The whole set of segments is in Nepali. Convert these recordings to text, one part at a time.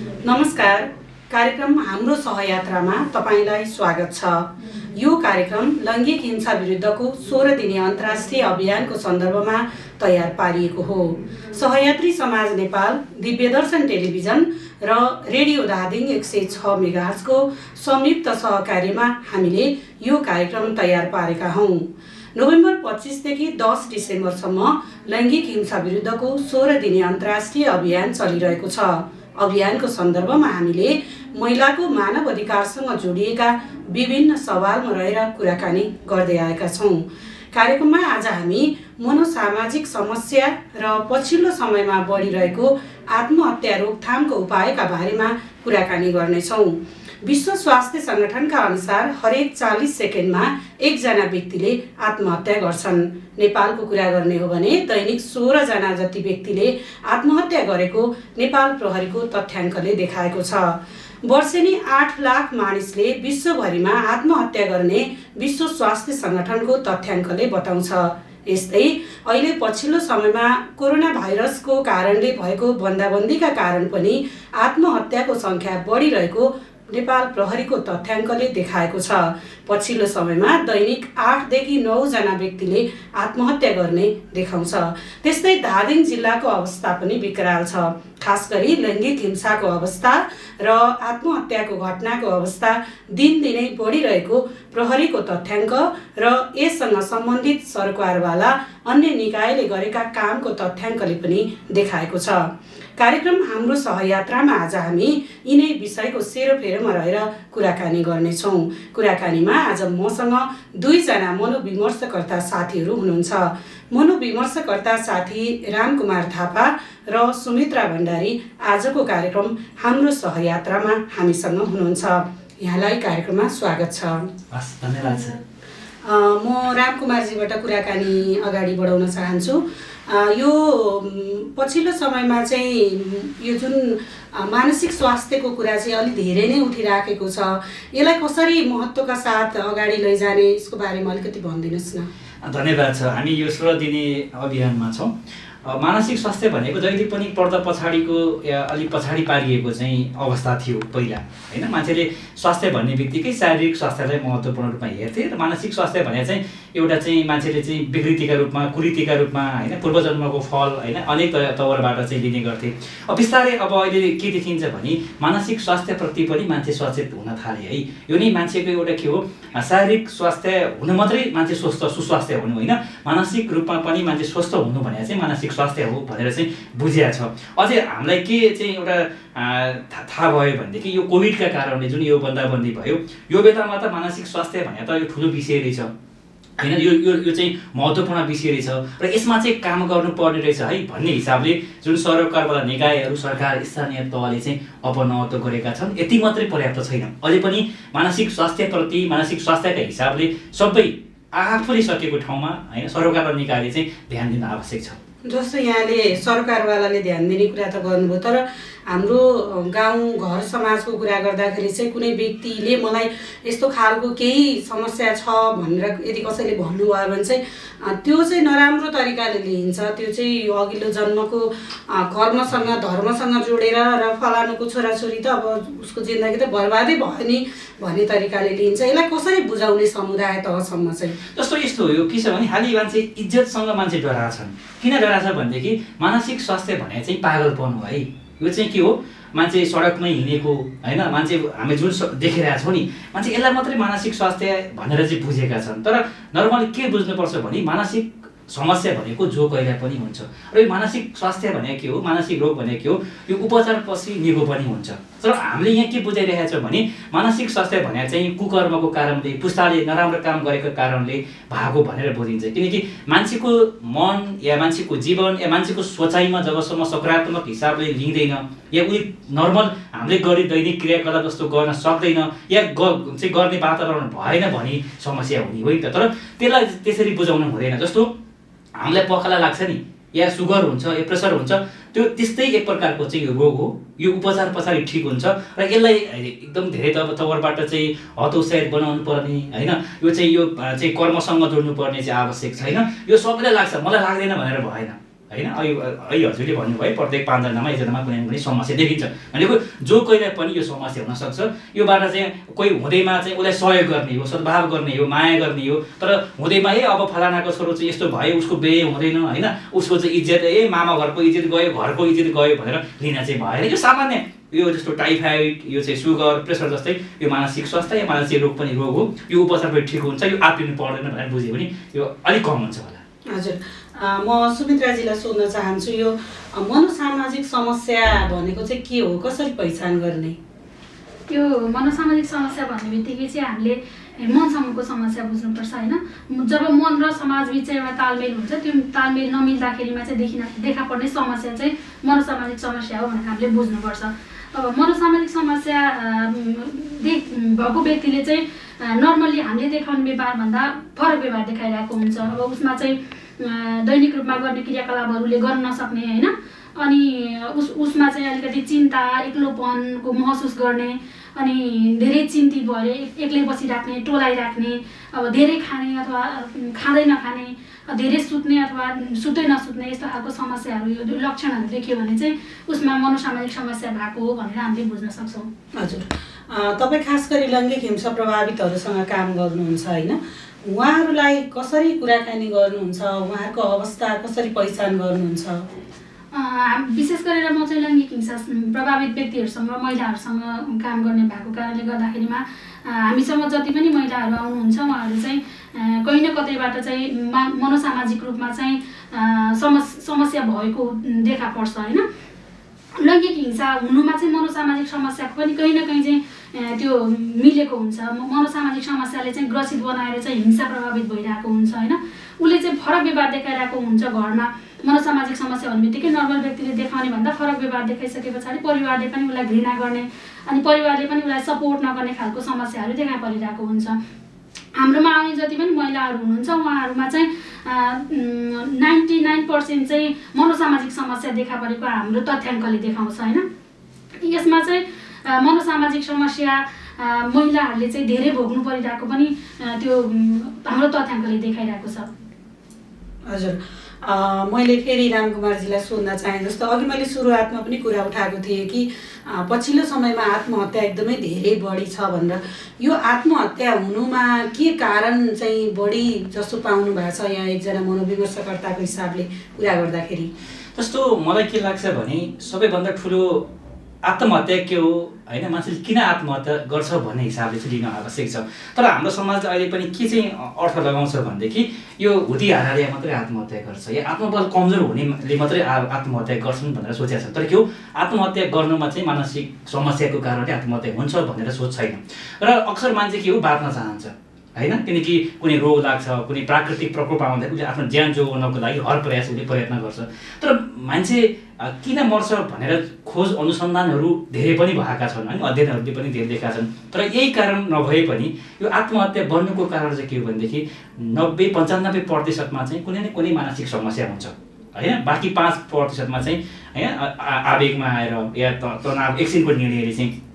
नमस्कार। कार्यक्रम हाम्रो सहयात्रामा तपाईलाई स्वागत छ। यो कार्यक्रम लैङ्गिक हिंसा विरुद्धको 16 दिने अन्तर्राष्ट्रिय अभियानको सन्दर्भमा तयार पारिएको हो। सहयात्री समाज नेपाल, दिव्यदर्शन टेलिभिजन र रेडियो धादिङ 106 मेगाहर्जको संयुक्त सहकार्यमा हामीले यो कार्यक्रम तयार पारेका हौं। नोभेम्बर 25 देखि 10 डिसेम्बरसम्म लैङ्गिक हिंसा विरुद्धको 16 दिने अन्तर्राष्ट्रिय अभियान चलिरहेको छ। अभियानको सन्दर्भमा हामीले महिलाको मानव अधिकारसँग जोडिएका विभिन्न सवालमा रहेर कुराकानी गर्दै आएका छौं। कार्यक्रममा आज हामी मनोसामाजिक समस्या र पछिल्लो समयमा बढिरहेको आत्महत्या रोकथामको उपायका बारेमा कुराकानी गर्नेछौं। विश्व स्वास्थ्य संगठनका अनुसार हरेक 40 सेकेन्डमा एकजना व्यक्तिले आत्महत्या गर्छन्। नेपालको कुरा गर्ने हो भने दैनिक 16 जना जति व्यक्तिले आत्महत्या गरेको नेपाल प्रहरीको तथ्याङ्कले देखाएको छ। वर्षेनी 8 लाख मानिसले विश्वभरिमा आत्महत्या गर्ने विश्व स्वास्थ्य संगठनको तथ्याङ्कले बताउँछ। यस्तै अहिले पछिल्लो समयमा कोरोना भाइरसको कारणले भएको बन्दाबन्दीका कारण पनि आत्महत्याको संख्या बढिरहेको नेपाल प्रहरीको तथ्याङ्कले देखाएको छ। पछिल्लो समयमा दैनिक 8 देखि 9 जना व्यक्तिले आत्महत्या गर्ने देखाउँछ। त्यस्तै धादिङ जिल्लाको अवस्था पनि विकराल छ। खास गरी लैङ्गिक हिंसाको अवस्था र आत्महत्याको घटनाको अवस्था दिनदिनै बढिरहेको प्रहरीको तथ्याङ्क र यससँग सम्बन्धित सरकारवाला अन्य निकायले गरेका कामको तथ्याङ्कले पनि देखाएको छ। कार्यक्रम हाम्रो सहयात्रामा आज हामी यिनै विषयको सेरोफेरोमा रहेर कुराकानी गर्नेछौँ। कुराकानीमा आज मसँग 2 जना मनोविमर्शकर्ता साथीहरू हुनुहुन्छ। मनोविमर्शकर्ता साथी रामकुमार थापा र सुमित्रा भण्डारी आजको कार्यक्रम हाम्रो सहयात्रामा हामीसँग हुनुहुन्छ। यहाँलाई कार्यक्रममा स्वागत छ। धन्यवाद सर। म रामकुमारजीबाट कुराकानी अगाडि बढाउन चाहन्छु। यो पछिल्लो समयमा चाहिँ यो जुन मानसिक स्वास्थ्यको कुरा चाहिँ अलि धेरै नै उठिराखेको छ। यसलाई कसरी महत्त्वका साथ अगाडि लैजाने यसको बारेमा अलिकति भनिदिनुहोस् न। धन्यवाद छ। हामी यो 16 दिने अभियानमा छौँ। मानसिक स्वास्थ्य भनेको जहिले पनि पर्दा पछाडिको अलि पछाडि पारिएको चाहिँ अवस्था थियो पहिला, होइन। मान्छेले स्वास्थ्य भन्ने बित्तिकै शारीरिक स्वास्थ्यलाई महत्त्वपूर्ण रूपमा हेर्थे र मानसिक स्वास्थ्य भने चाहिँ एउटा चाहिँ मान्छेले चाहिँ विकृतिका रूपमा, कुरीतिका रूपमा, होइन, पूर्वजन्मको फल, होइन, अनेक तवरबाट चाहिँ लिने गर्थे। बिस्तारै अब अहिले के देखिन्छ भने मानसिक स्वास्थ्यप्रति पनि मान्छे सचेत हुन थाले है। यो नै मान्छेको एउटा के हो, शारीरिक स्वास्थ्य हुनु मात्रै मान्छे सुस्वास्थ्य हुनु होइन, मानसिक रूपमा पनि मान्छे स्वस्थ हुनु भने चाहिँ मानसिक स्वास्थ्य हो भनेर चाहिँ बुझिया छ। अझै हामीलाई के चाहिँ एउटा थाहा भयो भनेदेखि यो कोभिडका कारणले जुन यो बन्दाबन्दी भयो, यो बेलामा त मानसिक स्वास्थ्य भने त यो ठुलो विषय रहेछ, होइन। यो चाहिँ महत्त्वपूर्ण विषय रहेछ र यसमा चाहिँ काम गर्नुपर्ने रहेछ है भन्ने हिसाबले जुन सरकारवाला निकायहरू, सरकार, स्थानीय तहले चाहिँ अपनावत गरेका छन्। यति मात्रै पर्याप्त छैन। अझै पनि मानसिक स्वास्थ्यप्रति, मानसिक स्वास्थ्यका हिसाबले सबै आफूले सकेको ठाउँमा, होइन, सरकारवाला निकायले चाहिँ ध्यान दिन आवश्यक छ। जस्तो यहाँले सरकारवालाले ध्यान दिने कुरा त गर्नुभयो, तर हाम्रो गाउँ घर समाजको कुरा गर्दाखेरि चाहिँ कुनै व्यक्तिले मलाई यस्तो खालको केही समस्या छ भनेर यदि कसैले भन्नुभयो भने चाहिँ त्यो चाहिँ नराम्रो तरिकाले लिइन्छ। त्यो चाहिँ अघिल्लो जन्मको कर्मसँग, धर्मसँग जोडेर र फलानुको छोराछोरी त अब उसको जिन्दगी त बर्बादै भयो नि भन्ने तरिकाले लिइन्छ। यसलाई कसरी बुझाउने समुदाय तहसम्म चाहिँ? जस्तो यस्तो हो, यो के छ भने खालि मान्छे इज्जतसँग मान्छे डरा छन्। किन डरा छ भनेदेखि मानसिक स्वास्थ्य भने चाहिँ पागलपन हो है। यो चाहिँ के हो, मान्छे सडकमै हिँडेको, होइन, मान्छे हामी जुन देखिरहेको छौँ नि, मान्छे यसलाई मात्रै मानसिक स्वास्थ्य भनेर चाहिँ बुझेका छन्। तर नर्मली के बुझ्नुपर्छ भने मानसिक समस्या भनेको जो कहिले पनि हुन्छ र यो मानसिक स्वास्थ्य भने के हो, मानसिक रोग भने के हो, यो उपचारपछि निको पनि हुन्छ। तर हामीले यहाँ के बुझाइरहेका छौँ भने मानसिक स्वास्थ्य भने चाहिँ कुकर्मको कारणले, पुस्ताले नराम्रो काम गरेको कारणले भएको भनेर बुझिन्छ। किनकि मान्छेको मन या मान्छेको जीवन या मान्छेको सोचाइमा जबसम्म सकारात्मक हिसाबले लिँदैन या उही नर्मल हामीले गरी दैनिक क्रियाकलाप जस्तो गर्न सक्दैन या चाहिँ गर्ने वातावरण भएन भने समस्या हुने हो नि त। तर त्यसलाई त्यसरी बुझाउनु हुँदैन। जस्तो हामीलाई पखाला लाग्छ नि, या सुगर हुन्छ, या प्रेसर हुन्छ, त्यो त्यस्तै एक प्रकारको चाहिँ यो रोग हो। यो उपचार पछाडि ठिक हुन्छ र यसलाई एकदम धेरै तवरबाट चाहिँ हतोत्साहित बनाउनु पर्ने, होइन, यो चाहिँ कर्मसँग जोड्नु पर्ने चाहिँ आवश्यक छैन। यो सबैलाई लाग्छ, मलाई लाग्दैन भनेर भएन। होइन। अहिले हजुरले भन्नुभयो प्रत्येक 5 जनामा 1 जनामा कुनै न कुनै समस्या देखिन्छ भनेको जो कहिले पनि यो समस्या हुनसक्छ। योबाट चाहिँ कोही हुँदैमा चाहिँ उसलाई सहयोग गर्ने हो, सद्भाव गर्ने हो, माया गर्ने हो, तर हुँदैमा अब फलानाको छोरो चाहिँ यस्तो भयो, उसको बिहे हुँदैन होइन, उसको चाहिँ इज्जत मामा घरको इज्जत गयो, घरको इज्जत गयो भनेर लिन चाहिँ भएन। यो सामान्य यो जस्तो टाइफाइड, यो चाहिँ सुगर, प्रेसर जस्तै यो मानसिक स्वास्थ्य या मानसिक रोग पनि रोग हो। यो उपचारबाट ठिक हुन्छ, यो आत्तिनु पर्दैन भनेर बुझ्यो भने यो अलिक कम हुन्छ होला। हजुर, म सुमित्राजीलाई सोध्न चाहन्छु, यो मनोसामाजिक समस्या भनेको चाहिँ के हो, कसरी पहिचान गर्ने? यो मनोसामाजिक समस्या भन्ने बित्तिकै चाहिँ हामीले मनसँगको समस्या बुझ्नुपर्छ होइन। जब मन र समाजबिच चाहिँ एउटा तालमेल हुन्छ, त्यो तालमेल नमिल्दाखेरिमा चाहिँ देखा पर्ने समस्या चाहिँ मनोसामाजिक समस्या हो भनेर हामीले बुझ्नुपर्छ। अब मनोसामाजिक समस्या भएको व्यक्तिले चाहिँ नर्मल्ली हामीले देखाउने व्यवहारभन्दा फरक व्यवहार देखाइरहेको हुन्छ। अब उसमा चाहिँ दैनिक रूपमा गर्ने क्रियाकलापहरूले गर्न नसक्ने होइन, अनि उसमा चाहिँ अलिकति चिन्ता, एक्लोपनको महसुस गर्ने, अनि धेरै चिन्तित भएर एक्लै बसिराख्ने, टोलाइराख्ने, अब धेरै खाने अथवा खाँदै नखाने, धेरै सुत्ने अथवा सुत्दै नसुत्ने, यस्तो खालको समस्याहरू यो लक्षणहरू देखियो भने चाहिँ उसमा मनोसामाजिक समस्या भएको हो भनेर हामीले बुझ्न सक्छौँ। हजुर, तपाईँ खास गरी लैङ्गिक हिंसा प्रभावितहरूसँग काम गर्नुहुन्छ होइन, उहाँहरूलाई कसरी कुराकानी गर्नुहुन्छ, उहाँहरूको अवस्था कसरी पहिचान गर्नुहुन्छ? विशेष गरेर म चाहिँ लैङ्गिक हिंसा प्रभावित व्यक्तिहरूसँग, महिलाहरूसँग काम गर्ने भएको कारणले गर्दाखेरिमा हामीसँग जति पनि महिलाहरू आउनुहुन्छ उहाँहरू चाहिँ कहीँ न कतैबाट चाहिँ मनोसामाजिक रूपमा चाहिँ समस्या भएको देखा पर्छ होइन। लैङ्गिक हिंसा हुनुमा चाहिँ मनोसामाजिक समस्याको पनि कहीँ न कहीँ चाहिँ त्यो मिलेको हुन्छ। मनोसामाजिक समस्याले चाहिँ ग्रसित बनाएर चाहिँ हिंसा प्रभावित भइरहेको हुन्छ होइन। उसले चाहिँ फरक व्यवहार देखाइरहेको हुन्छ घरमा। मनोसामाजिक समस्या भन्ने बित्तिकै नर्मल व्यक्तिले देखाउने भन्दा फरक व्यवहार देखाइसके पछाडि परिवारले पनि उसलाई घृणा गर्ने अनि परिवारले पनि उसलाई सपोर्ट नगर्ने खालको समस्याहरू देखा परिरहेको हुन्छ। हाम्रोमा आउने जति पनि महिलाहरू हुनुहुन्छ उहाँहरूमा चाहिँ 99% चाहिँ मनोसामाजिक समस्या देखा परेको हाम्रो तथ्याङ्कले देखाउँछ होइन। यसमा चाहिँ मनोसामाजिक समस्या महिलाहरूले चाहिँ धेरै भोग्नु परिरहेको पनि त्यो हाम्रो तथ्याङ्कले देखाइरहेको छ। हजुर, मैले फेरि रामकुमारजीलाई सोध्न चाहेँ, जस्तो अघि मैले सुरुवातमा पनि कुरा उठाएको थिएँ कि पछिल्लो समयमा आत्महत्या एकदमै धेरै बढी छ भनेर। यो आत्महत्या हुनुमा के कारण चाहिँ बढी जस्तो पाउनु भएको छ यहाँ एकजना मनोविमर्शकर्ताको हिसाबले कुरा गर्दाखेरि? जस्तो मलाई के लाग्छ भने सबैभन्दा ठुलो आत्महत्या के हो होइन, मान्छेले किन आत्महत्या गर्छ भन्ने हिसाबले चाहिँ लिन आवश्यक छ। तर हाम्रो समाजले अहिले पनि के चाहिँ अर्थ लगाउँछ भनेदेखि यो हुदिहाराले मात्रै आत्महत्या गर्छ या आत्मबल कमजोर हुनेले मात्रै आत्महत्या गर्छन् भनेर सोचेको छ। तर के हो, आत्महत्या गर्नुमा चाहिँ मानसिक समस्याको कारणले आत्महत्या हुन्छ भनेर सोच छैन। र अक्सर मान्छे के हो, बाँच्न चाहन्छ होइन, किनकि कुनै रोग लाग्छ, कुनै प्राकृतिक प्रकोप आउँदा उसले आफ्नो ज्यान जोगाउनको लागि हर प्रयास उसले प्रयत्न गर्छ। तर मान्छे किन मर्छ भनेर खोज अनुसन्धानहरू धेरै पनि भएका छन् होइन, अध्ययनहरूले पनि धेरै देखाएका छन्। तर यही कारण नभए पनि यो आत्महत्या बन्नुको कारण चाहिँ के हो भनेदेखि 90-95% चाहिँ कुनै न कुनै मानसिक समस्या हुन्छ होइन। बाँकी 5% चाहिँ होइन आवेगमा आएर या तनाव एकछिनको निर्णयले चाहिँ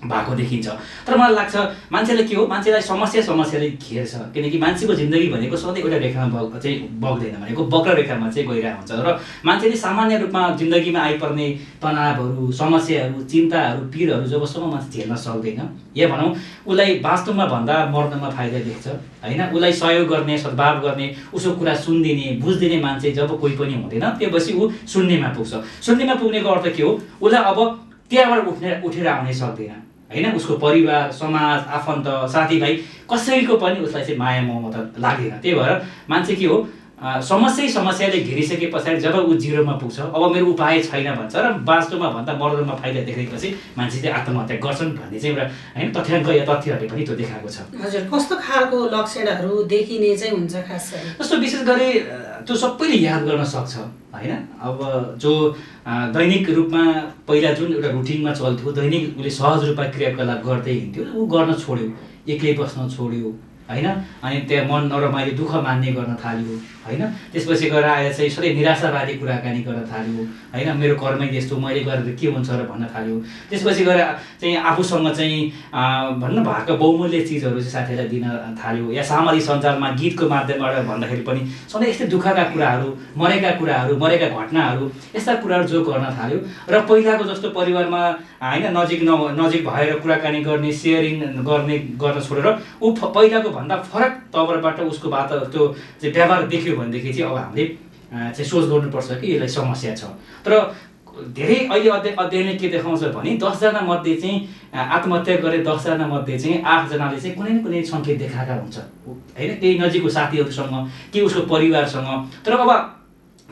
भएको देखिन्छ। तर मलाई लाग्छ मान्छेलाई के हो, मान्छेलाई समस्याले घेर्छ, किनकि मान्छेको जिन्दगी भनेको सधैँ एउटा रेखामा चाहिँ बग्दैन, भनेको वक्र रेखामा चाहिँ गइरहेको हुन्छ। र मान्छेले सामान्य रूपमा जिन्दगीमा आइपर्ने तनावहरू, समस्याहरू, चिन्ताहरू, पीडहरू जबसम्म मान्छे झेल्न सक्दैन या भनौँ उसलाई वास्तवमा भन्दा मर्नमा फाइदा देख्छ होइन, उसलाई सहयोग गर्ने, सद्भाव गर्ने, उसको कुरा सुनिदिने, बुझिदिने मान्छे जब कोही पनि हुँदैन त्यसपछि ऊ शून्यमा पुग्छ। शून्यमा पुग्नेको अर्थ के हो, उसलाई अब त्यहाँबाट उठेर आउनै सक्दैन होइन। उसको परिवार, समाज, आफन्त, साथीभाइ कसैको पनि उसलाई चाहिँ माया ममता लाग्दैन। त्यही भएर मान्छे के हो, समस्याले घेरिसके पछाडि जब ऊ जिरोमा पुग्छ, अब मेरो उपाय छैन भन्छ र वास्तवमा भन्दा मर्दमा फाइदा देखेपछि मान्छे चाहिँ आत्महत्या गर्छन् भन्ने चाहिँ एउटा होइन तथ्याङ्क या तथ्यहरूले पनि त्यो देखाएको छ। हजुर, कस्तो खालको लक्षणहरू देखिने चाहिँ हुन्छ खास गरी? जस्तो विशेष गरी त्यो सबैले याद गर्न सक्छ होइन। अब जो दैनिक रूपमा पहिला जुन एउटा रुटिनमा चल्थ्यो, दैनिक उसले सहज रूपमा क्रियाकलाप गर्दै हिँड्थ्यो, ऊ गर्न छोड्यो, एक्लै बस्न छोड्यो होइन। अनि त्यहाँ मन नरमाइलो दुःख मान्ने गर्न थाल्यो होइन। त्यसपछि गएर आएर चाहिँ सधैँ निराशावादी कुराकानी गर्न थाल्यो होइन। मेरो कर्मै त्यस्तो, मैले गरेर के हुन्छ र भन्न थाल्यो। त्यसपछि गएर चाहिँ आफूसँग चाहिँ भन्नु भएको बहुमूल्य चिजहरू चाहिँ साथीहरूलाई दिन थाल्यो, या सामाजिक सञ्जालमा गीतको माध्यमबाट भन्दाखेरि पनि सधैँ यस्तै दुःखका कुराहरू, मरेका कुराहरू, मरेका घटनाहरू, यस्ता कुराहरू जो गर्न थाल्यो। र पहिलाको जस्तो परिवारमा होइन नजिक भएर कुराकानी गर्ने, सेयरिङ गर्न छोडेर ऊ पहिलाको भन्दा फरक तवरबाट उसको त्यो चाहिँ व्यवहार देख्यो भनेदेखि चाहिँ अब हामीले चाहिँ सोच गर्नुपर्छ कि यसलाई समस्या छ। तर धेरै अहिले अध्ययनले के देखाउँछ भने 10 जना मध्ये चाहिँ आत्महत्या गरे 10 जना मध्ये चाहिँ 8 जनाले चाहिँ कुनै न कुनै सङ्केत देखाएका हुन्छ होइन, त्यही नजिकको साथीहरूसँग कि उसको परिवारसँग। तर अब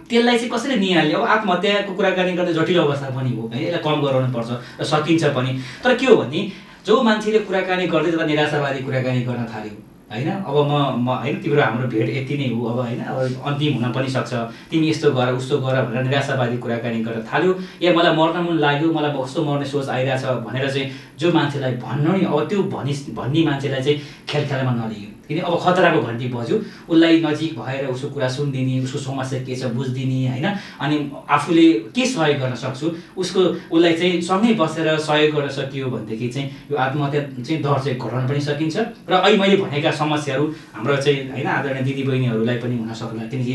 त्यसलाई चाहिँ कसरी निहाल्ने? अब आत्महत्याको कुराकानी गर्दा जटिल अवस्था पनि हो है, यसलाई कम गराउनु पर्छ र सकिन्छ पनि। तर के हो भने जो मान्छेले कुराकानी गर्दै जाँदा निराशावादी कुराकानी गर्न थाल्यो होइन, अब म होइन तिम्रो हाम्रो भेट यति नै हो अब होइन, अब अन्तिम हुन पनि सक्छ, तिमी यस्तो गर उस्तो गर भनेर निराशावादी कुराकानी गर्न थाल्यो, या मलाई मर्न मन लाग्यो, मलाई कस्तो मर्ने सोच आइरहेछ भनेर चाहिँ जो मान्छेलाई भन्नु नि, अब त्यो भन्ने मान्छेलाई चाहिँ खेलखेलमा नलियो। किन अब खतराको घन्टी बज्यो, उसलाई नजिक भएर उसको कुरा सुनिदिने, उसको समस्या के छ बुझिदिने होइन। अनि आफूले के सहयोग गर्न सक्छु उसलाई चाहिँ सँगै बसेर सहयोग गर्न सकियो भनेदेखि चाहिँ यो आत्महत्या चाहिँ दर चाहिँ घटाउन पनि सकिन्छ। र अहिले मैले भनेका समस्याहरू हाम्रो चाहिँ होइन आदरणीय दिदीबहिनीहरूलाई पनि हुन सक्ला, किनकि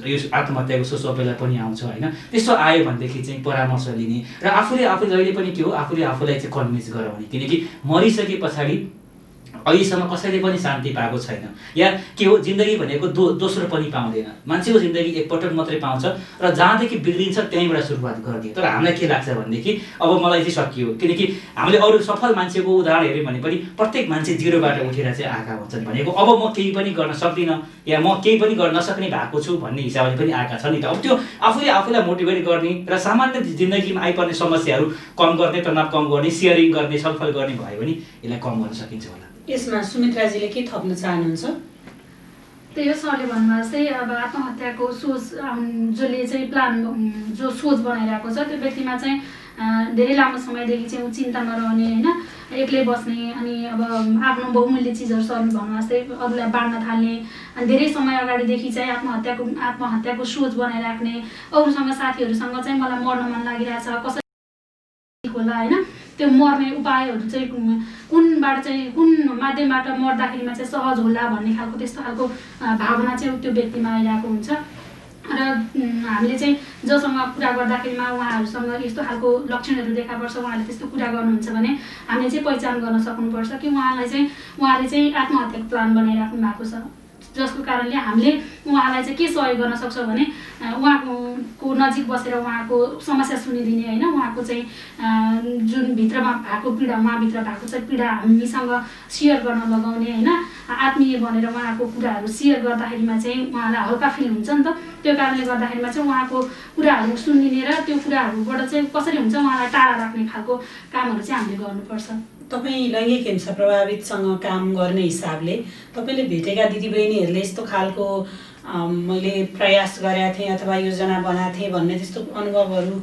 यो आत्महत्याको सबैलाई पनि आउँछ होइन। त्यस्तो आयो भनेदेखि चाहिँ परामर्श लिने र आफूले जहिले पनि के हो आफूलाई चाहिँ कन्भिन्स गराउने, किनकि मरिसके पछाडि अहिलेसम्म कसैले पनि शान्ति पाएको छैन। या के हो जिन्दगी भनेको दोस्रो पनि पाउँदैन, मान्छेको जिन्दगी एकपटक मात्रै पाउँछ र जहाँदेखि बिग्रिन्छ त्यहीँबाट सुरुवात गरिदियो। तर हामीलाई के लाग्छ भनेदेखि अब मलाई चाहिँ सकियो, किनकि हामीले अरू सफल मान्छेको उदाहरण हेऱ्यौँ भने पनि प्रत्येक मान्छे जिरोबाट उठेर चाहिँ आएका हुन्छन् भनेको अब म केही पनि गर्न सक्दिनँ या म केही पनि गर्न नसक्ने भएको छु भन्ने हिसाबले पनि आएका छन् नि त। अब त्यो आफूलाई मोटिभेट गर्ने र सामान्य जिन्दगीमा आइपर्ने समस्याहरू कम गर्ने, तनाव कम गर्ने, सेयरिङ गर्ने, छलफल गर्ने भयो भने यसलाई कम गर्न सकिन्छ होला। यसमा सुमित्राजीले के थप्न चाहनुहुन्छ? त्यही हो सरले भन्नुभएको चाहिँ अब आत्महत्याको सोच जसले चाहिँ जो सोच बनाइरहेको छ त्यो व्यक्तिमा चाहिँ धेरै लामो समयदेखि चाहिँ ऊ चिन्तामा रहने होइन, एक्लै बस्ने, अनि अब आफ्नो बहुमूल्य चिजहरू सर्नु भन्नु जस्तै अरूलाई बाँड्न थाल्ने, अनि धेरै समय अगाडिदेखि चाहिँ आत्महत्याको सोच बनाइराख्ने, अरूसँग साथीहरूसँग चाहिँ मलाई मर्न मन लागिरहेछ कसरी होला होइन, त्यो मर्ने उपायहरू चाहिँ कुन माध्यमबाट मर्दाखेरिमा चाहिँ सहज होला भन्ने खालको त्यस्तो खालको भावना चाहिँ त्यो व्यक्तिमा आइरहेको हुन्छ। र हामीले चाहिँ जोसँग कुरा गर्दाखेरिमा उहाँहरूसँग यस्तो खालको लक्षणहरू देखा पर्छ, उहाँले त्यस्तो कुरा गर्नुहुन्छ भने हामीले चाहिँ पहिचान गर्न सक्नुपर्छ कि उहाँले चाहिँ आत्महत्याको प्लान बनाइराख्नु भएको छ, जसको कारणले हामीले उहाँलाई चाहिँ के सहयोग गर्न सक्छौँ भने उहाँको नजिक बसेर उहाँको समस्या सुनिदिने होइन, उहाँको चाहिँ जुन भित्रमा भएको पीडा, उहाँभित्र भएको चाहिँ पीडा हामीसँग सेयर गर्न लगाउने होइन, आत्मीय बनेर उहाँको कुराहरू सेयर गर्दाखेरिमा चाहिँ उहाँलाई हल्का फिल हुन्छ नि त। त्यो कारणले गर्दाखेरिमा चाहिँ उहाँको कुराहरू सुनिदिने र त्यो कुराहरूबाट चाहिँ कसरी हुन्छ उहाँलाई टाढा राख्ने खालको कामहरू चाहिँ हामीले गर्नुपर्छ। तपाईँ लैङ्गिक हिंसा प्रभावितसँग काम गर्ने हिसाबले तपाईँले भेटेका दिदीबहिनीहरूले यस्तो खालको मैले प्रयास गरेका थिएँ अथवा योजना बनाएको थिएँ भन्ने त्यस्तो अनुभवहरू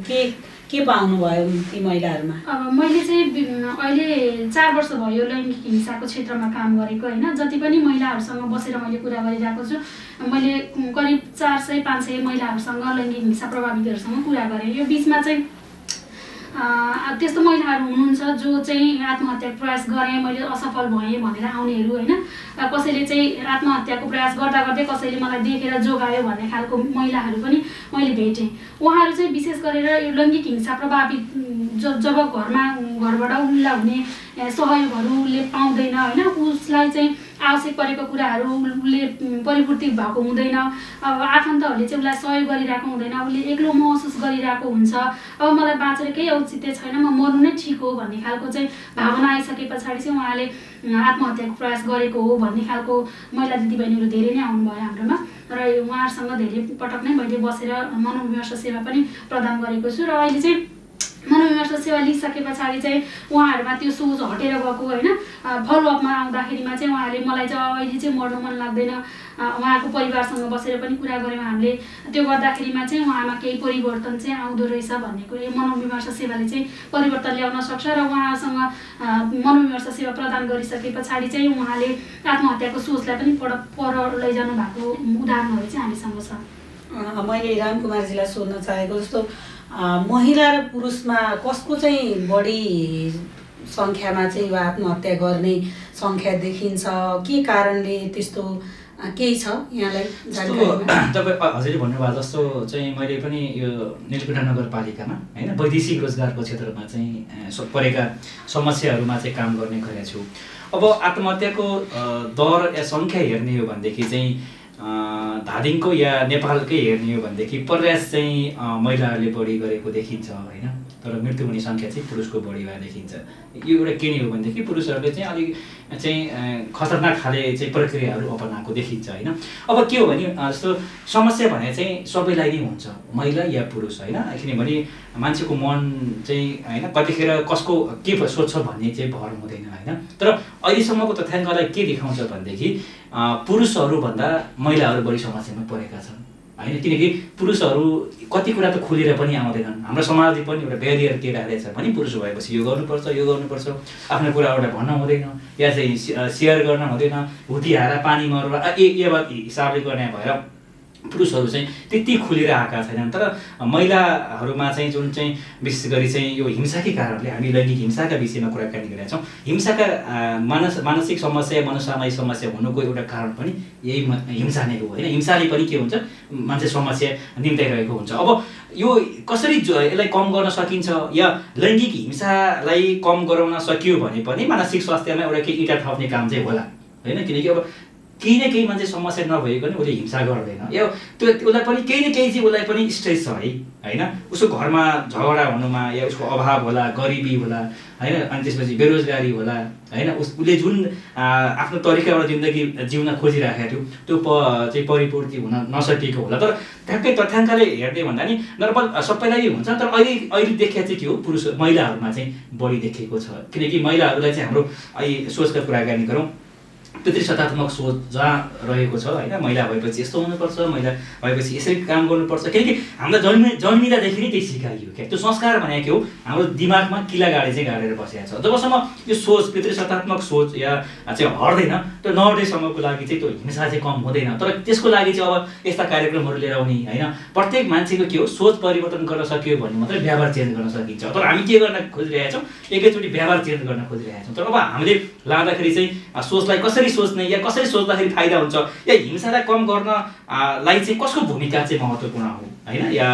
के पाउनुभयो ती महिलाहरूमा? अब मैले चाहिँ अहिले 4 वर्ष भयो लैङ्गिक हिंसाको क्षेत्रमा काम गरेको होइन, जति पनि महिलाहरूसँग बसेर मैले कुरा गरिरहेको छु, मैले करिब 400-500 महिलाहरूसँग लैङ्गिक हिंसा प्रभावितहरूसँग कुरा गरेँ। यो बिचमा चाहिँ त्यस्तो महिलाहरू हुनुहुन्छ जो चाहिँ आत्महत्याको प्रयास गरेँ मैले असफल भएँ भनेर आउनेहरू होइन, कसैले चाहिँ आत्महत्याको प्रयास गर्दा गर्दै कसैले मलाई देखेर जोगायो भन्ने खालको महिलाहरू पनि मैले भेटेँ। उहाँहरू चाहिँ विशेष गरेर यो लैङ्गिक हिंसा प्रभावित जब घरबाट उसलाई हुने सहयोगहरू उसले पाउँदैन होइन, उसलाई चाहिँ आवश्यक परेको कुराहरू उसले परिपूर्ति भएको हुँदैन, अब आफन्तहरूले चाहिँ उसलाई सहयोग गरिरहेको हुँदैन, उसले एक्लो महसुस गरिरहेको हुन्छ, अब मलाई बाँचेर केही औचित्य छैन, म मर्नु नै ठिक हो भन्ने खालको चाहिँ भावना आइसके पछाडि चाहिँ उहाँले आत्महत्याको प्रयास गरेको हो भन्ने खालको महिला दिदीबहिनीहरू धेरै नै आउनुभयो हाम्रोमा। र उहाँहरूसँग धेरै पटक नै मैले बसेर मनोविमर्श सेवा पनि प्रदान गरेको छु। र अहिले चाहिँ मनोविमर्श सेवा लिइसके पछाडि चाहिँ उहाँहरूमा त्यो सोच हटेर गएको होइन। फलोअपमा आउँदाखेरिमा चाहिँ उहाँहरूले मलाई चाहिँ अहिले चाहिँ मर्नु मन लाग्दैन, उहाँको परिवारसँग बसेर पनि कुरा गऱ्यौँ हामीले, त्यो गर्दाखेरिमा चाहिँ उहाँमा केही परिवर्तन चाहिँ आउँदो रहेछ भन्ने कुरो यो मनोविमर्श सेवाले चाहिँ परिवर्तन ल्याउन सक्छ। र उहाँसँग मनोविमर्श सेवा प्रदान गरिसके पछाडि चाहिँ उहाँले आत्महत्याको सोचलाई पनि पर लैजानु भएको उदाहरणहरू चाहिँ हामीसँग छ। मैले रामकुमारजीलाई सोध्न चाहेको जस्तो महिला र पुरुषमा कसको चाहिँ बढी सङ्ख्यामा चाहिँ आत्महत्या गर्ने सङ्ख्या देखिन्छ, के कारणले त्यस्तो केही छ यहाँलाई जानकारी? तपाईँ हजुरले भन्नुभएको जस्तो चाहिँ मैले पनि यो नीलकण्ठ नगरपालिकामा होइन वैदेशिक रोजगारको क्षेत्रमा चाहिँ परेका समस्याहरूमा चाहिँ काम गर्ने गरेको छु। अब आत्महत्याको दर या सङ्ख्या हेर्ने हो भनेदेखि चाहिँ धादिङको या नेपालकै हेर्ने हो भनेदेखि प्रयास चाहिँ महिलाहरूले बढी गरेको देखिन्छ होइन, तर मृत्यु हुने सङ्ख्या चाहिँ पुरुषको बढी भए देखिन्छ। यो एउटा के हो भनेदेखि पुरुषहरूले चाहिँ अलिक चाहिँ खतरनाक खाले चाहिँ प्रक्रियाहरू अपनाएको देखिन्छ होइन। अब के हो भने जस्तो समस्या भने चाहिँ सबैलाई नै हुन्छ, महिला या पुरुष होइन, किनभने मान्छेको मन चाहिँ होइन कतिखेर कसको के सोच्छ भन्ने चाहिँ भर हुँदैन होइन। तर अहिलेसम्मको तथ्याङ्कलाई के देखाउँछ भनेदेखि पुरुषहरूभन्दा महिलाहरू बढी समस्यामा परेका छन् होइन, किनकि पुरुषहरू कति कुरा त खुलेर पनि आउँदैनन्। हाम्रो समाजले पनि एउटा ब्यारियर के राखेको छ भने पुरुष भएपछि यो गर्नुपर्छ यो गर्नुपर्छ, आफ्नो कुरा एउटा भन्न हुँदैन या चाहिँ सेयर गर्न हुँदैन, हुतिहारा पानी मरुवा हिसाबले गर्ने भएर पुरुषहरू चाहिँ त्यति खुलेर आएका छैनन्। तर महिलाहरूमा चाहिँ जुन चाहिँ विशेष गरी चाहिँ यो हिंसाकै कारणले हामी लैङ्गिक हिंसाका विषयमा कुराकानी गरेका छौँ। हिंसाका मानसिक समस्या मनोसामाजिक समस्या हुनुको एउटा कारण पनि यही हिंसा नै हो होइन। हिंसाले पनि के हुन्छ मान्छे समस्या निम्ताइरहेको हुन्छ। अब यो कसरी यसलाई कम गर्न सकिन्छ या लैङ्गिक हिंसालाई कम गराउन सकियो भने पनि मानसिक स्वास्थ्यमा एउटा केही इँटा थप्ने काम चाहिँ होला होइन, किनकि अब केही न केही मान्छे समस्या नभइकन उसले हिंसा गर्दैन या त्यो उसलाई पनि केही न केही चाहिँ उसलाई पनि स्ट्रेस छ है होइन। उसको घरमा झगडा हुनुमा या उसको अभाव होला, गरिबी होला होइन, अनि त्यसपछि बेरोजगारी होला होइन, उसले जुन आफ्नो तरिकाबाट जिन्दगी जिउन खोजिराखेको थियो त्यो चाहिँ परिपूर्ति हुन नसकेको होला। तर ठ्याक्कै तथ्याङ्कले हेर्ने भन्दा नि नर्मल सबैलाई हुन्छ, तर अहिले देखिया चाहिँ के हो पुरुष महिलाहरूमा चाहिँ बढी देखिएको छ। किनकि महिलाहरूलाई चाहिँ हाम्रो अहिले सोचका कुराकानी गरौँ, पितृसत्तात्मक सोच जहाँ रहेको छ होइन, महिला भएपछि यस्तो हुनुपर्छ, महिला भएपछि यसरी काम गर्नुपर्छ, किनकि हामीलाई जन्मिँदादेखि नै त्यही सिकाइयो क्या। त्यो संस्कार भनेको के हो हाम्रो दिमागमा किला गाडी चाहिँ गाडेर बसेको छ। जबसम्म यो सोच पितृसत्तात्मक सोच या चाहिँ हट्दैन त्यो नहट्दैसम्मको लागि चाहिँ त्यो हिंसा चाहिँ कम हुँदैन। तर त्यसको लागि चाहिँ अब यस्ता कार्यक्रमहरू लिएर आउने होइन, प्रत्येक मान्छेको के हो सोच परिवर्तन गर्न सकियो भने मात्रै व्यवहार चेन्ज गर्न सकिन्छ। तर हामी के गर्न खोजिरहेका छौँ एकैचोटि व्यवहार चेन्ज गर्न खोजिरहेका छौँ। तर अब हामीले लाँदाखेरि चाहिँ सोचलाई कसरी सोच्ने या कसरी सोच्दाखेरि फाइदा हुन्छ या हिंसालाई कम गर्नलाई चाहिँ कसको भूमिका चाहिँ महत्त्वपूर्ण हो होइन, या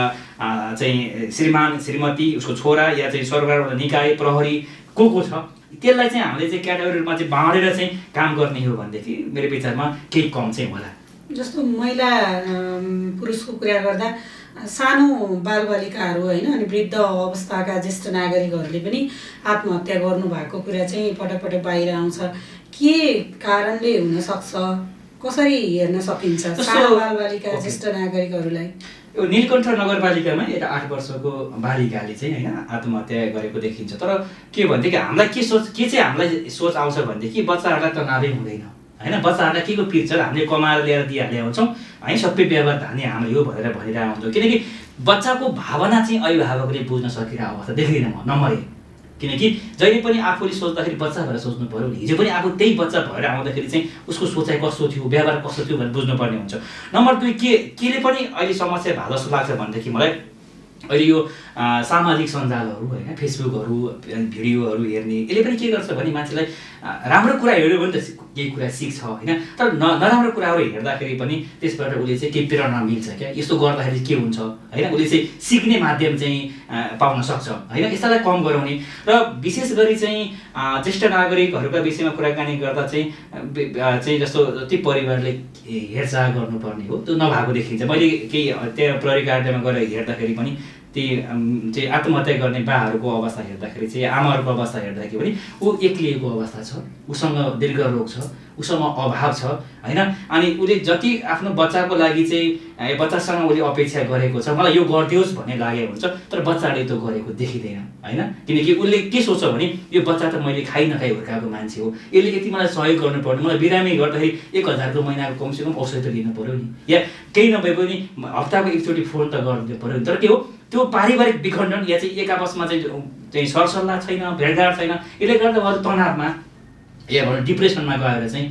चाहिँ श्रीमान श्रीमती उसको छोरा या चाहिँ सरकारबाट निकाय प्रहरी को छ त्यसलाई चाहिँ हामीले चाहिँ क्याटेगोरीमा चाहिँ बाँडेर चाहिँ काम गर्ने हो भनेदेखि मेरो विचारमा केही कम चाहिँ होला। जस्तो महिला पुरुषको कुरा गर्दा सानो बालबालिकाहरू होइन अनि वृद्ध अवस्थाका ज्येष्ठ नागरिकहरूले पनि आत्महत्या गर्नुभएको कुरा चाहिँ पटक पटक बाहिर आउँछ। के कारणले हुनसक्छ, कसरी हेर्न सकिन्छ सानो बालबालिका ज्येष्ठ नागरिकहरूलाई? यो नीलकण्ठ नगरपालिकामा एउटा 8 वर्षको बालिकाले चाहिँ होइन आत्महत्या गरेको देखिन्छ। तर के भनेदेखि हामीलाई के चाहिँ हामीलाई सोच आउँछ भनेदेखि बच्चाहरूलाई तनावै हुँदैन होइन, बच्चाहरूलाई के को पिर छ हामीले कमाएर ल्याएर दिइहाल्ने हुन्छौँ है, सबै व्यवहार धाने हाम्रो यो भनेर भनिरहेको हुन्छौँ। किनकि बच्चाको भावना चाहिँ अभिभावकले बुझ्न सकिरहेको अवस्था देख्दिनँ म नम्बर 1। किनकि जहिले पनि आफूले सोच्दाखेरि बच्चा भएर सोच्नु पऱ्यो, हिजो पनि आफू त्यही बच्चा भएर आउँदाखेरि चाहिँ उसको सोचाइ कस्तो थियो व्यवहार कस्तो थियो भनेर बुझ्नुपर्ने हुन्छ। नम्बर 2 केले पनि अहिले समस्या भएको जस्तो लाग्छ भनेदेखि मलाई अहिले यो सामाजिक सञ्जालहरू होइन फेसबुकहरू भिडियोहरू हेर्ने यसले पनि के गर्छ भने मान्छेलाई राम्रो कुरा हेऱ्यो भने त केही कुरा सिक्छ होइन, तर नराम्रो कुराहरू हेर्दाखेरि पनि त्यसबाट उसले चाहिँ केही प्रेरणा मिल्छ क्या, यस्तो गर्दाखेरि के हुन्छ होइन, उसले चाहिँ सिक्ने माध्यम चाहिँ पाउन सक्छ होइन। यस्तालाई कम गराउने र विशेष गरी चाहिँ ज्येष्ठ नागरिकहरूका विषयमा कुराकानी गर्दा चाहिँ जस्तो ती परिवारले हेरचाह गर्नुपर्ने हो त्यो नभएको देखिन्छ। मैले केही त्यहाँ प्रहरी कार्यालयमा गएर हेर्दाखेरि पनि ती चाहिँ आत्महत्या गर्ने बाहरूको अवस्था हेर्दाखेरि चाहिँ आमाहरूको अवस्था हेर्दाखेरि पनि ऊ एक्लिएको अवस्था छ, उसँग दीर्घ रोग छ, उसँग अभाव छ होइन। अनि उसले जति आफ्नो बच्चाको लागि चाहिँ बच्चासँग उसले अपेक्षा गरेको छ, मलाई यो गरिदियोस् भन्ने लागेको हुन्छ, तर बच्चाले त्यो गरेको देखिँदैन होइन। किनकि उसले के सोच्छ भने यो बच्चा त मैले खाइ नखाइ हुर्काएको मान्छे हो, यसले यति मलाई सहयोग गर्नु पर्ने, मलाई बिरामी गर्दाखेरि 1000को महिनाको कमसेकम औषध त लिनु पऱ्यो नि, या केही नभए पनि हप्ताको एकचोटि फोन त गरिदिनु पऱ्यो नि। तर के हो त्यो पारिवारिक विखण्डन या चाहिँ एक आपसमा चाहिँ सरसल्लाह छैन, भेटघाट छैन, यसले गर्दा उहाँहरू तनावमा या भनौँ डिप्रेसनमा गएर चाहिँ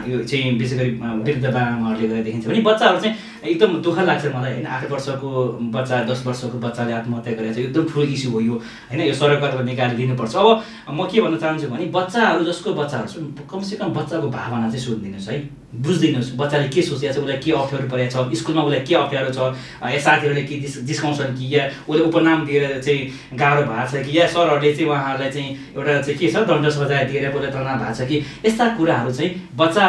यो चाहिँ विशेष गरी वृद्ध बाबाआमाहरूले गरेर देखिन्छ भने बच्चाहरू चाहिँ एकदम दुःख लाग्छ मलाई होइन। 8 वर्षको बच्चा 10 वर्षको बच्चाले आत्महत्या गरेर चाहिँ एकदम ठुलो इस्यु हो यो होइन। यो सरकारले निकालिदिनुपर्छ। अब म के भन्न चाहन्छु भने बच्चाहरू जसको बच्चाहरू छ कमसेकम बच्चाको भावना चाहिँ सोधिदिनुहोस् है, बुझिदिनुहोस् बच्चाले के सोचेको छ, उसलाई के अप्ठ्यारो परेको छ, स्कुलमा उसलाई के अप्ठ्यारो छ, या साथीहरूले के जिस्काउँछन् कि, या उसले उपनाम दिएर चाहिँ गाह्रो भएको छ कि, या सरहरूले चाहिँ उहाँहरूलाई चाहिँ एउटा चाहिँ के छ दण्ड सजाय दिएर उसलाई तनाव भएको छ कि, यस्ता कुराहरू चाहिँ बच्चा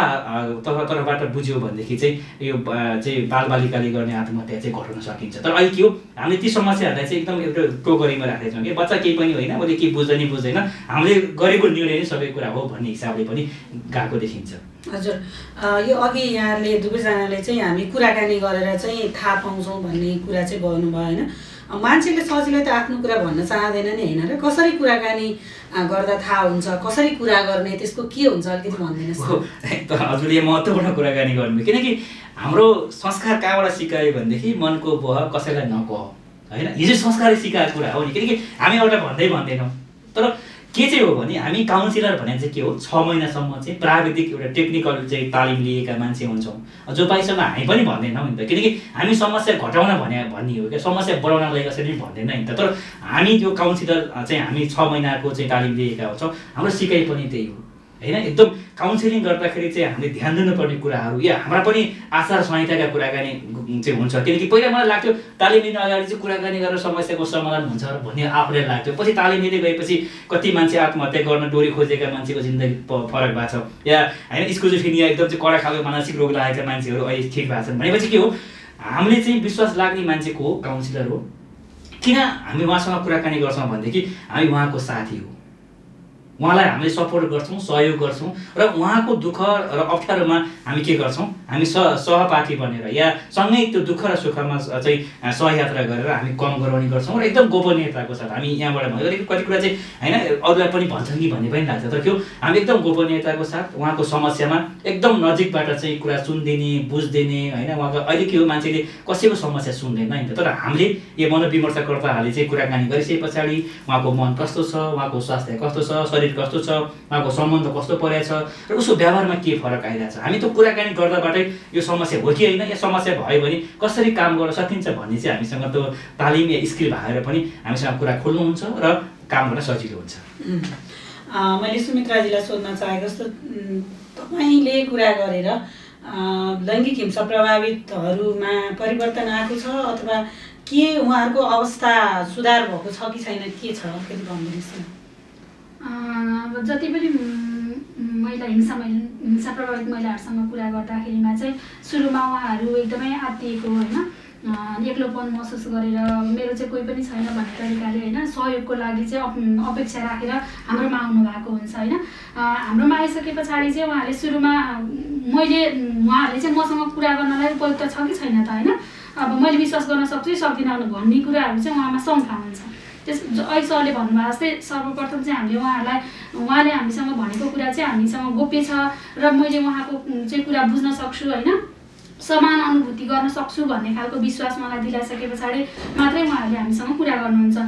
तर्फबाट बुझ्यो भनेदेखि चाहिँ यो चाहिँ बालबालिकाले गर्ने आत्महत्या चाहिँ घटाउन सकिन्छ। तर अहिले के हो हामीले ती समस्याहरूलाई चाहिँ एकदम एउटा टोकरीमा राखेका छौँ कि बच्चा केही पनि होइन, उसले केही बुझ्दैन बुझ्दैन, हामीले गरेको निर्णय नै सबै कुरा हो भन्ने हिसाबले पनि गएको देखिन्छ। हजुर, यो अघि यहाँहरूले दुवैजनाले चाहिँ हामी कुराकानी गरेर चाहिँ थाहा पाउँछौँ भन्ने कुरा चाहिँ गर्नुभयो होइन। मान्छेले सजिलै त आफ्नो कुरा भन्न चाहँदैन नि होइन र, कसरी कुराकानी गर्दा थाहा हुन्छ, कसरी कुरा गर्ने, त्यसको के हुन्छ अलिकति भनिदिनुहोस्। हजुरले महत्त्वपूर्ण कुराकानी गर्नुभयो, किनकि हाम्रो संस्कार कहाँबाट सिकायो भनेदेखि मनको बह कसैलाई नकह होइन, हिजो संस्कारले सिकाएको कुरा हो नि। किनकि हामी एउटा भन्दैनौँ, तर के चाहिँ हो भने हामी काउन्सिलर भने चाहिँ के हो 6 महिनासम्म चाहिँ प्राविधिक एउटा टेक्निकल चाहिँ तालिम लिएका मान्छे हुन्छौँ, जो पाइसम्म हामी पनि भन्दैनौँ नि त। किनकि हामी समस्या घटाउन भन्ने हो क्या, समस्या बढाउनलाई कसरी भन्दैन नि त। तर हामी त्यो काउन्सिलर चाहिँ हामी 6 महिनाको चाहिँ तालिम लिएका हुन्छौँ, हाम्रो सिकाइ पनि त्यही हो होइन। एकदम काउन्सिलिङ गर्दाखेरि चाहिँ हामीले ध्यान दिनुपर्ने कुराहरू या हाम्रा पनि आचार संहिताका कुराकानी चाहिँ हुन्छ। किनकि पहिला मलाई लाग्थ्यो तालिम लिन अगाडि चाहिँ कुराकानी गरेर समस्याको समाधान हुन्छ भन्ने आफूलाई लाग्थ्यो। पछि तालिम लिँदै गएपछि कति मान्छे आत्महत्या गर्न डोरी खोजेका मान्छेको जिन्दगी फरक भएको छ, या होइन स्किजोफ्रेनिया एकदम चाहिँ कडा खालको मानसिक रोग लागेका मान्छेहरू अहिले ठिक भएको छन् भनेपछि के हो हामीले चाहिँ विश्वास लाग्ने मान्छेको हो काउन्सिलर हो। किन हामी उहाँसँग कुराकानी गर्छौँ भनेदेखि हामी उहाँको साथी हो, उहाँलाई हामीले सपोर्ट गर्छौँ, सहयोग गर्छौँ र उहाँको दुःख र अप्ठ्यारोमा हामी के गर्छौँ, हामी सहपाठी बनेर या सँगै त्यो दुःख र सुखमा चाहिँ सहयात्रा गरेर हामी कम गराउने गर्छौँ। र एकदम गोपनीयताको साथ हामी यहाँबाट भन्यो कति कुरा चाहिँ होइन अरूलाई पनि भन्छन् कि भन्ने पनि लाग्छ, तर त्यो हामी एकदम गोपनीयताको साथ उहाँको समस्यामा एकदम नजिकबाट चाहिँ कुरा सुनिदिने बुझिदिने होइन। उहाँको अहिले के हो मान्छेले कसैको समस्या सुन्दैन नि त, तर हामीले यो मनोविमर्शकर्ताहरूले चाहिँ कुराकानी गरिसके पछाडि उहाँको मन कस्तो छ, उहाँको स्वास्थ्य कस्तो छ, कस्तो छ, उहाँको सम्बन्ध कस्तो परेको छ र उसको व्यवहारमा के फरक आइरहेको छ, हामी त्यो कुराकानी गर्दाबाटै यो समस्या हो कि होइन, या समस्या भयो भने कसरी काम गर्न सकिन्छ भन्ने चाहिँ हामीसँग त्यो तालिम या स्किल भएर पनि हामीसँग कुरा खोल्नुहुन्छ र काम गर्न सजिलो हुन्छ। मैले सुमित्राजीलाई सोध्न चाहेको जस्तो तपाईँले कुरा गरेर लैङ्गिक हिंसा प्रभावितहरूमा परिवर्तन आएको छ अथवा के उहाँहरूको अवस्था सुधार भएको छ कि छैन, के छ अलिकति भनिदिनुहोस् न। जति पनि हिंसा प्रभावित महिलाहरूसँग कुरा गर्दाखेरिमा चाहिँ सुरुमा उहाँहरू एकदमै आत्तिएको होइन, एक्लोपन महसुस गरेर मेरो चाहिँ कोही पनि छैन भन्ने तरिकाले होइन सहयोगको लागि चाहिँ अपेक्षा राखेर हाम्रोमा आउनु भएको हुन्छ होइन। हाम्रोमा आइसके पछाडि चाहिँ उहाँहरूले सुरुमा उहाँहरूले चाहिँ मसँग कुरा गर्नलाई उपयुक्त छ कि छैन त होइन, अब मैले विश्वास गर्न सक्छु कि सक्दिनँ भन्ने कुराहरू चाहिँ उहाँमा शङ्का हुन्छ। अहिले सरले भन्नुभएको जस्तै सर्वप्रथम चाहिँ उहाँले हामीसँग भनेको कुरा चाहिँ हामीसँग गोप्य छ र मैले उहाँको चाहिँ कुरा बुझ्न सक्छु होइन, समान अनुभूति गर्न सक्छु भन्ने खालको विश्वास मलाई दिलाइसके पछाडि मात्रै उहाँहरूले हामीसँग कुरा गर्नुहुन्छ।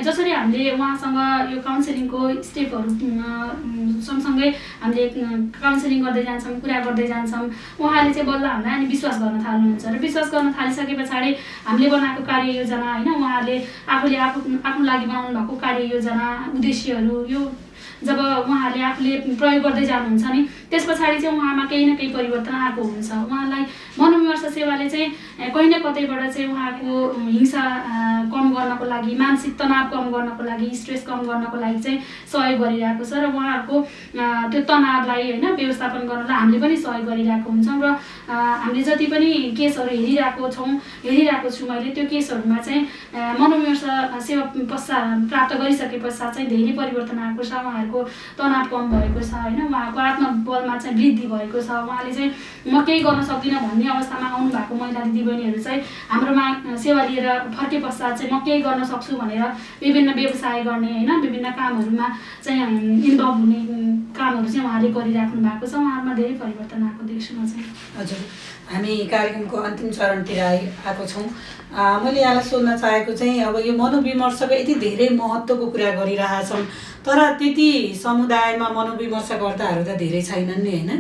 जसरी हामीले उहाँसँग यो काउन्सिलिङको स्टेपहरू सँगसँगै हामीले काउन्सिलिङ गर्दै जान्छौँ, कुरा गर्दै जान्छौँ, उहाँले चाहिँ बल्ल हामीलाई अनि विश्वास गर्न थाल्नुहुन्छ र विश्वास गर्न थालिसके पछाडि हामीले बनाएको कार्ययोजना होइन, उहाँहरूले आफूले आफ्नो लागि बनाउनु भएको कार्ययोजना उद्देश्यहरू यो जब उहाँहरूले आफूले प्रयोग गर्दै जानुहुन्छ नि त्यस पछाडि चाहिँ उहाँमा केही न केही परिवर्तन आएको हुन्छ। उहाँलाई मनोविमर्श सेवाले चाहिँ कहीँ न कतैबाट चाहिँ उहाँको हिंसा कम गर्नको लागि, मानसिक तनाव कम गर्नको लागि, स्ट्रेस कम गर्नको लागि चाहिँ सहयोग गरिरहेको छ र उहाँहरूको त्यो तनावलाई होइन व्यवस्थापन गर्नलाई हामीले पनि सहयोग गरिरहेको हुन्छौँ। र हामीले जति पनि केसहरू हेरिरहेको छु मैले, त्यो केसहरूमा चाहिँ मनोविमर्श सेवा प्राप्त गरिसके पश्चात चाहिँ धेरै परिवर्तन आएको छ। उहाँहरूको तनाव कम भएको छ होइन, उहाँको आत्मबलमा चाहिँ वृद्धि भएको छ। उहाँले चाहिँ म केही गर्न सक्दिनँ भन्ने अवस्थामा आउनु भएको महिला दिदीबहिनीहरू चाहिँ हाम्रोमा सेवा लिएर फर्के पश्चात चाहिँ म केही गर्न सक्छु भनेर विभिन्न व्यवसाय गर्ने होइन, विभिन्न कामहरूमा चाहिँ इन्भल्भ हुने कामहरू चाहिँ उहाँले गरिराख्नु भएको छ। उहाँहरूमा धेरै परिवर्तन आएको देख्छु म चाहिँ। हजुर, हामी कार्यक्रमको अन्तिम चरणतिर आएको छौँ। मैले यहाँलाई सोध्न चाहेको चाहिँ अब यो मनोविमर्शको यति धेरै महत्त्वको कुरा गरिरहेछौँ, तर त्यति समुदायमा मनोविमर्शकर्ताहरू त धेरै छैनन् नि होइन।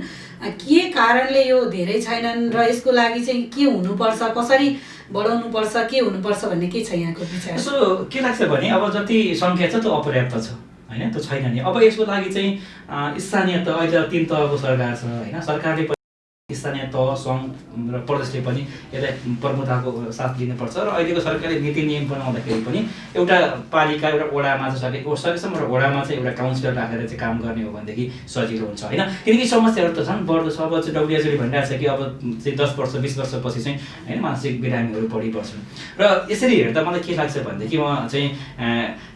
के कारणले यो धेरै छैनन् र यसको लागि चाहिँ के हुनुपर्छ, कसरी बढाउनुपर्छ, के हुनुपर्छ भन्ने के छ यहाँको विचार? यसो के लाग्छ भने अब जति सङ्ख्या छ त्यो अपर्याप्त छ होइन, त्यो छैन नि। अब यसको लागि चाहिँ स्थानीय तह, अहिले 3 तहको सरकार छ होइन, सरकारले स्थानीय तह, सङ्घ र प्रदेशले पनि यसलाई प्रमुखताको साथ लिनुपर्छ। र अहिलेको सरकारले नीति नियम बनाउँदाखेरि पनि एउटा पालिका, एउटा वडामा चाहिँ सकेसम्म र वडामा चाहिँ एउटा काउन्सिलर राखेर चाहिँ काम गर्ने हो भनेदेखि सजिलो हुन्छ होइन। किनकि समस्याहरू त छन्, बढ्दो छ। अब चाहिँ डब्लुएचओले भनिरहेको छ कि अब चाहिँ 10 वर्ष 20 वर्षपछि चाहिँ होइन मानसिक बिरामीहरू बढी बढ्छन्। र यसरी हेर्दा मलाई के लाग्छ भनेदेखि उहाँ चाहिँ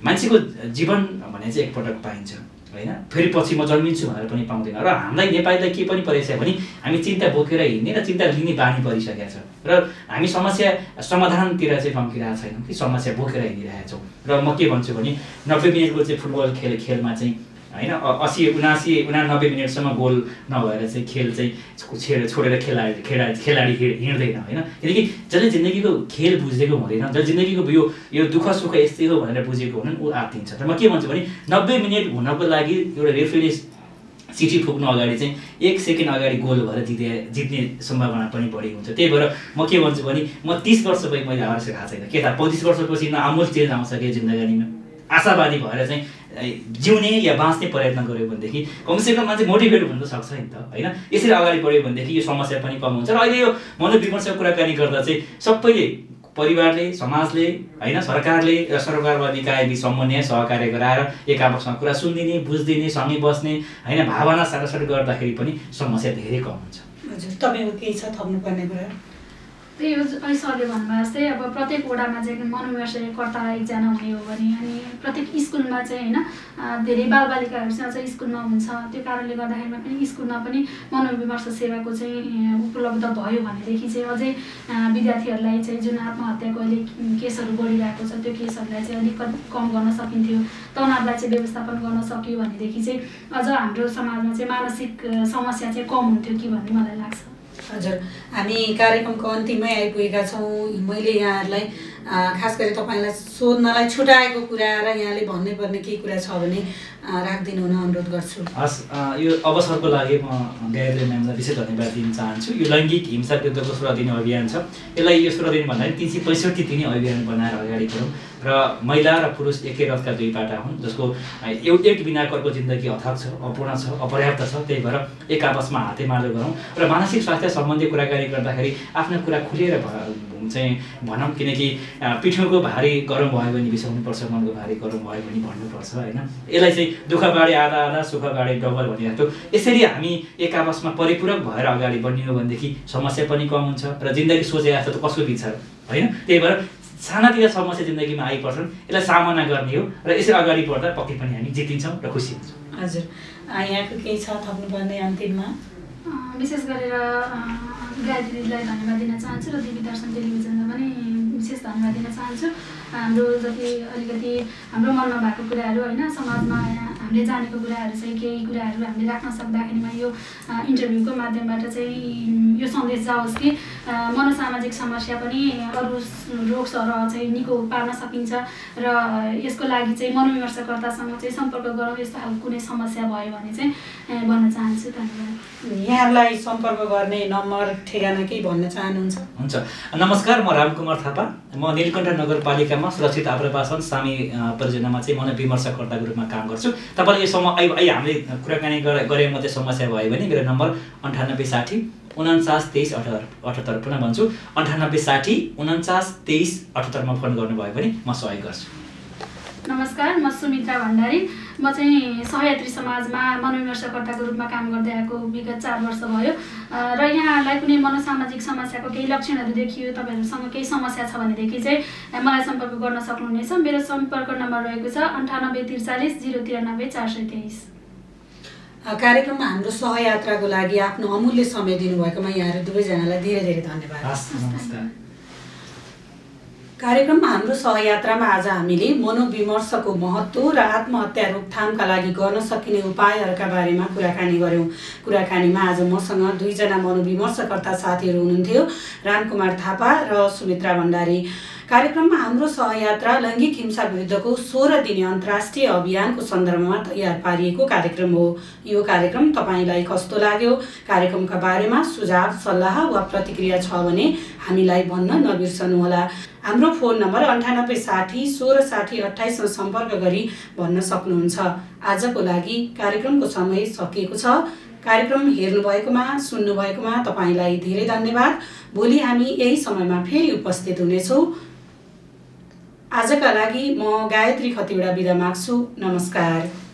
मान्छेको जीवन भने चाहिँ एकपटक पाइन्छ होइन, फेरि पछि म जन्मिन्छु भनेर पनि पाउँदैन। र हामीलाई नेपालीलाई के पनि परेको छ भने हामी चिन्ता बोकेर हिँड्ने र चिन्ता लिने बानी परिसकेका छ र हामी समस्या समाधानतिर चाहिँ फम्किरहेको छैनौँ कि समस्या बोकेर हिँडिरहेका छौँ। र म के भन्छु भने 90 मिनटको चाहिँ फुटबल खेलमा चाहिँ होइन 80, 79, 89 मिनटसम्म गोल नभएर चाहिँ खेल चाहिँ छोडेर खेलाडी हिँड्दैन होइन। किनकि जसले जिन्दगीको खेल बुझेको हुँदैन, जसले जिन्दगीको यो दुःख सुख यस्तै हो भनेर बुझेको हुन् ऊ आत्तिन्छ। र म के भन्छु भने 90 मिनट हुनको लागि एउटा रेफ्रीले चिठी फुक्नु अगाडि चाहिँ 1 सेकेन्ड अगाडि गोल भएर जित्ने सम्भावना पनि बढी हुन्छ। त्यही भएर म के भन्छु भने म 30 वर्ष भइ मैले हारेर खाएको छैन, के थाहा 35 वर्षपछि आमूल चेन्ज आउँछ कि जिन्दगानीमा। आशावादी भएर चाहिँ जिउने या बाँच्ने प्रयत्न गऱ्यो भनेदेखि कमसेकम मान्छे मोटिभेट हुन त सक्छ नि त होइन। यसरी अगाडि बढ्यो भनेदेखि यो समस्या पनि कम हुन्छ। र अहिले यो मनोविमर्शको कुराकानी गर्दा चाहिँ सबैले, परिवारले, समाजले होइन, सरकारले र सरकारवादी निकायबीच समन्वय सहकार्य गराएर एक आपसमा कुरा सुनिदिने, बुझिदिने, सँगै बस्ने होइन, भावना साटासाट गर्दाखेरि पनि समस्या धेरै कम हुन्छ। हजुर, तपाईँको केही छ थप्नुपर्ने कुरा? त्यही हो, अहिले सरले भन्नुभयो जस्तै अब प्रत्येक वडामा चाहिँ मनोविमर्शकर्ता एकजना हुने हो भने, अनि प्रत्येक स्कुलमा चाहिँ होइन धेरै बालबालिकाहरू चाहिँ स्कुलमा हुन्छ। त्यो कारणले गर्दाखेरिमा पनि स्कुलमा पनि मनोविमर्श सेवाको चाहिँ उपलब्ध भयो भनेदेखि चाहिँ अझै विद्यार्थीहरूलाई चाहिँ जुन आत्महत्याको अहिले केसहरू बढिरहेको छ त्यो केसहरूलाई चाहिँ अलिक कम गर्न सकिन्थ्यो, तनावलाई चाहिँ व्यवस्थापन गर्न सक्यो भनेदेखि चाहिँ अझ हाम्रो समाजमा चाहिँ मानसिक समस्या चाहिँ कम हुन्थ्यो कि भन्ने मलाई लाग्छ। हजुर, हामी कार्यक्रमको अन्तिममै आइपुगेका छौँ। मैले यहाँहरूलाई खास गरी तपाईँलाई सोध्नलाई छुट्याएको कुरा र यहाँले भन्नुपर्ने केही कुरा छ भने राखिदिनु हुन अनुरोध गर्छु। हस्, यो अवसरको लागि म गायत्री म्यामलाई विशेष धन्यवाद दिन चाहन्छु। यो लैङ्गिक हिंसा विरुद्धको 16 दिने अभियान छ, यसलाई यो 16 दिन भन्दा 365 दिने अभियान बनाएर अगाडि बढौँ र महिला र पुरुष एकै रथका 2 पाटा हुन्, जसको एक बिना अर्को जिन्दगी अथक छ, अपूर्ण छ, अपर्याप्त छ। त्यही भएर एक आपसमा हातेमालो गरौँ र मानसिक स्वास्थ्य सम्बन्धी कुराकानी गर्दाखेरि आफ्नो कुरा खुलेर चाहिँ भनौँ। किनकि पिठोको भारी गरम भयो भने बिसाउनुपर्छ, मनको भारी गरम भयो भने भन्नुपर्छ होइन। यसलाई चाहिँ दुःख बाँडे आधा आधा, सुख बाँडे डबल भनिरहेको। यसरी हामी एक आपसमा परिपूरक भएर अगाडि बढ्ने हो भनेदेखि समस्या पनि कम हुन्छ र जिन्दगी सोचे जस्तो त कसको बित्छ होइन। त्यही भएर सानातिना समस्या जिन्दगीमा आइपर्छन्, यसलाई सामना गर्ने हो र यसरी अगाडि बढ्दा पक्कै पनि हामी जितिन्छौँ र खुसी हुन्छौँ। हजुर, यहाँको केही छ थप्नुपर्ने अन्तिममा? विशेष गरेर गायत्रीलाई धन्यवाद दिन चाहन्छु र दिव्य दर्शन टेलिभिजनलाई पनि विशेष धन्यवाद दिन चाहन्छु। हाम्रो जति अलिकति हाम्रो मनमा भएको कुराहरू होइन, समाजमा हामीले जानेको कुराहरू चाहिँ केही कुराहरू हामीले राख्न सक्दाखेरिमा यो इन्टरभ्यूको माध्यमबाट चाहिँ यो सन्देश जाओस् कि मनोसामाजिक समस्या पनि अरू रोग सरह चाहिँ निको पार्न सकिन्छ र यसको लागि चाहिँ मनोविमर्शकर्तासँग चाहिँ सम्पर्क गरौँ। यस्तो खालको कुनै समस्या भयो भने चाहिँ भन्न चाहन्छु। धन्यवाद। यहाँलाई सम्पर्क गर्ने नम्बर ठेगाना केही भन्न चाहनुहुन्छ? हुन्छ, नमस्कार, म रामकुमार थापा, म नीलकण्ठ नगरपालिकामा सुरक्षित आप्रवासन सामी परियोजनामा चाहिँ मनोविमर्शकर्ताको रूपमा काम गर्छु। तपाईँले यसम्म अहिले हामीले कुराकानी गरे मात्रै समस्या भयो भने मेरो नम्बर 9860 49 23 78 पुनः भन्छु 9860 49 23 78 मा फोन गर्नुभयो भने म सहयोग गर्छु। नमस्कार, म सुमित्रा भण्डारी। म चाहिँ सहयात्री समाजमा मनोविमर्शकर्ताको रूपमा काम गर्दै आएको विगत 4 वर्ष भयो र यहाँहरूलाई कुनै मनोसामाजिक समस्याको केही लक्षणहरू देखियो, तपाईँहरूसँग केही समस्या छ भनेदेखि चाहिँ मलाई सम्पर्क गर्न सक्नुहुनेछ। मेरो सम्पर्क नम्बर रहेको छ 9843 093 423। कार्यक्रममा हाम्रो सहयात्राको लागि आफ्नो अमूल्य समय दिनुभएकोमा यहाँहरू दुवैजनालाई धेरै धेरै धन्यवाद। नमस्कार। कार्यक्रममा हाम्रो सहयात्रामा आज हामीले मनोविमर्शको महत्त्व र आत्महत्या रोकथामका लागि गर्न सकिने उपायहरूका बारेमा कुराकानी गऱ्यौँ। कुराकानीमा आज मसँग 2 जना मनोविमर्शकर्ता साथीहरू हुनुहुन्थ्यो, रामकुमार थापा र सुमित्रा भण्डारी। कार्यक्रममा हाम्रो सहयात्रा लैङ्गिक हिंसा विरुद्धको 16 दिने अन्तर्राष्ट्रिय अभियानको सन्दर्भमा तयार पारिएको कार्यक्रम हो। यो कार्यक्रम तपाईँलाई कस्तो लाग्यो? कार्यक्रमका बारेमा सुझाव, सल्लाह वा प्रतिक्रिया छ भने हामीलाई भन्न नबिर्सनुहोला। हाम्रो फोन नम्बर 9860 1660 28 मा सम्पर्क गरी भन्न सक्नुहुन्छ। आजको लागि कार्यक्रमको समय सकिएको छ। कार्यक्रम हेर्नुभएकोमा, सुन्नुभएकोमा तपाईँलाई धेरै धन्यवाद। भोलि हामी यही समयमा फेरि उपस्थित हुनेछौँ। आजका लागि म गायत्री खतिवडा बिदा माग्छु। नमस्कार।